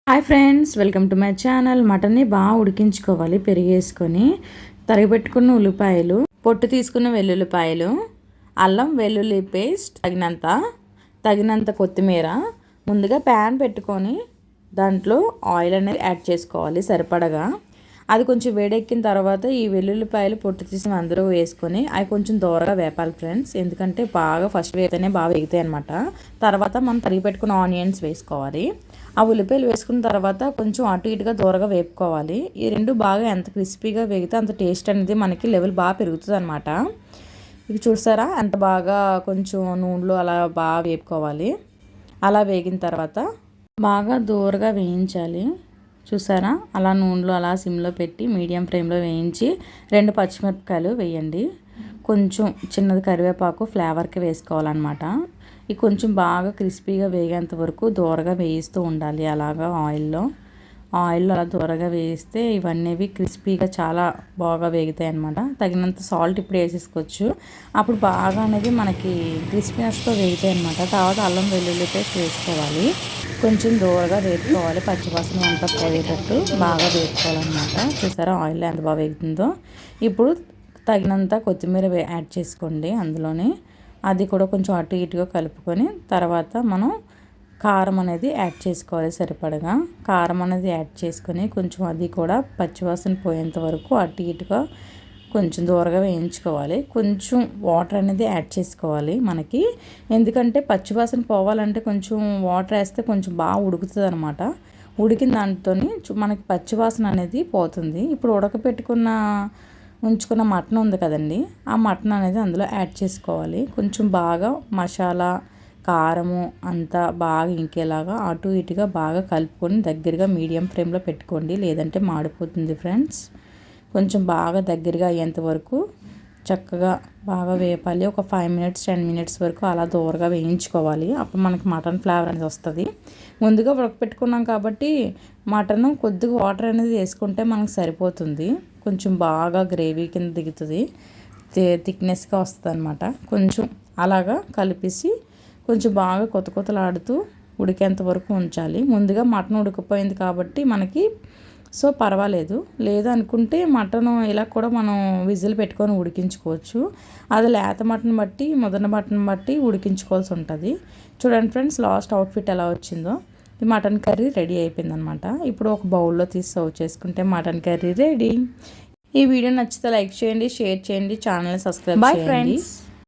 Hi friends, welcome to my channel. మటన్ని బాగా ఉడికించుకోవాలి. పెరిగేసుకొని తరిగిపెట్టుకున్న ఉల్లిపాయలు, పొట్టు తీసుకున్న వెల్లుల్లిపాయలు, అల్లం వెల్లుల్లి పేస్ట్, తగినంత కొత్తిమీర. ముందుగా ప్యాన్ పెట్టుకొని దాంట్లో ఆయిల్ అనేది యాడ్ చేసుకోవాలి సరిపడగా. అది కొంచెం వేడెక్కిన తర్వాత ఈ వెల్లుల్లిపాయలు పొట్టు తీసి అందులో వేసుకొని అవి కొంచెం దూరగా వేపాలి ఫ్రెండ్స్. ఎందుకంటే బాగా ఫస్ట్ వేస్తేనే బాగా వేగుతాయి అనమాట. తర్వాత మనం తరిగి పెట్టుకున్న ఆనియన్స్ వేసుకోవాలి. ఆ ఉల్లిపాయలు వేసుకున్న తర్వాత కొంచెం అటు ఇటుగా దూరగా వేపుకోవాలి. ఈ రెండు బాగా ఎంత క్రిస్పీగా వేగితే అంత టేస్ట్ అనేది మనకి లెవెల్ బాగా పెరుగుతుంది అనమాట. ఇది చూసారా ఎంత బాగా కొంచెం నూనెలో అలా బాగా వేపుకోవాలి. అలా వేగిన తర్వాత బాగా దూరగా వేయించాలి. చూసారా, అలా నూనెలో అలా సిమ్లో పెట్టి మీడియం ఫ్లేమ్లో వేయించి 2 పచ్చిమిరపకాయలు వేయండి. కొంచెం చిన్నది కరివేపాకు ఫ్లేవర్కి వేసుకోవాలన్నమాట. ఇది కొంచెం బాగా క్రిస్పీగా వేగేంత వరకు దూరగా వేయిస్తూ ఉండాలి. అలాగా ఆయిల్లో అలా దూరగా వేయిస్తే ఇవన్నీ క్రిస్పీగా చాలా బాగా వేగుతాయి అన్నమాట. తగినంత సాల్ట్ ఇప్పుడు వేసేసుకోవచ్చు. అప్పుడు బాగా అనేది మనకి క్రిస్పీనెస్తో వేగుతాయి అన్నమాట. తర్వాత అల్లం వెల్లుల్లి పేస్ట్ వేసుకోవాలి. కొంచెం దూరగా వేపుకోవాలి. పచ్చివాసన అంతా పోయేటట్టు బాగా వేపుకోవాలన్నమాట. చూసారా ఆయిల్ ఎంత బాగా వేగుతుందో. ఇప్పుడు తగినంత కొత్తిమీర యాడ్ చేసుకోండి అందులోనే. అది కూడా కొంచెం అటు ఇటుగా కలుపుకొని తర్వాత మనం కారం అనేది యాడ్ చేసుకోవాలి సరిపడగా. కారం అనేది యాడ్ చేసుకొని కొంచెం అది కూడా పచ్చివాసన పోయేంత వరకు అటు ఇటుగా కొంచెం దూరగా వేయించుకోవాలి. కొంచెం వాటర్ అనేది యాడ్ చేసుకోవాలి మనకి. ఎందుకంటే పచ్చివాసన పోవాలంటే కొంచెం వాటర్ వేస్తే కొంచెం బాగా ఉడుకుతుంది అనమాట. ఉడికిన దాంతో మనకి పచ్చివాసన అనేది పోతుంది. ఇప్పుడు ఉంచుకున్న మటన్ ఉంది కదండి, ఆ మటన్ అనేది అందులో యాడ్ చేసుకోవాలి. కొంచెం బాగా మసాలా కారము అంతా బాగా ఇంకేలాగా అటు ఇటుగా బాగా కలుపుకొని దగ్గరగా మీడియం ఫ్లేమ్లో పెట్టుకోండి, లేదంటే మాడిపోతుంది ఫ్రెండ్స్. కొంచెం బాగా దగ్గరగా అయ్యేంత వరకు చక్కగా బాగా వేపాలి. ఒక 5 మినిట్స్ 10 మినిట్స్ వరకు అలా దూరగా వేయించుకోవాలి. అప్పుడు మనకి మటన్ ఫ్లేవర్ అనేది వస్తుంది. ముందుగా ఉడకపెట్టుకున్నాం కాబట్టి మటన్ కొద్దిగా వాటర్ అనేది వేసుకుంటే మనకు సరిపోతుంది. కొంచెం బాగా గ్రేవీ కింద దిగుతుంది, థిక్నెస్గా వస్తుంది అనమాట. కొంచెం అలాగా కలిపేసి కొంచెం బాగా కొత్తలాడుతూ ఉడికేంత వరకు ఉంచాలి. ముందుగా మటన్ ఉడికిపోయింది కాబట్టి మనకి పర్వాలేదు. లేదనుకుంటే మటన్ ఇలా కూడా మనం విజిల్ పెట్టుకొని ఉడికించుకోవచ్చు. అది లేత మటన్ బట్టి ముదన మటన్ బట్టి ఉడికించుకోవాల్సి ఉంటుంది. చూడండి ఫ్రెండ్స్, లాస్ట్ అవుట్ఫిట్ ఎలా వచ్చిందో. ఈ మటన్ కర్రీ రెడీ అయిపోయిందనమాట. ఇప్పుడు ఒక బౌల్లో తీసి సర్వ్ చేసుకుంటే మటన్ కర్రీ రెడీ. ఈ వీడియో నచ్చితే లైక్ చేయండి, షేర్ చేయండి, ఛానల్ని సబ్స్క్రైబ్ చేయండి.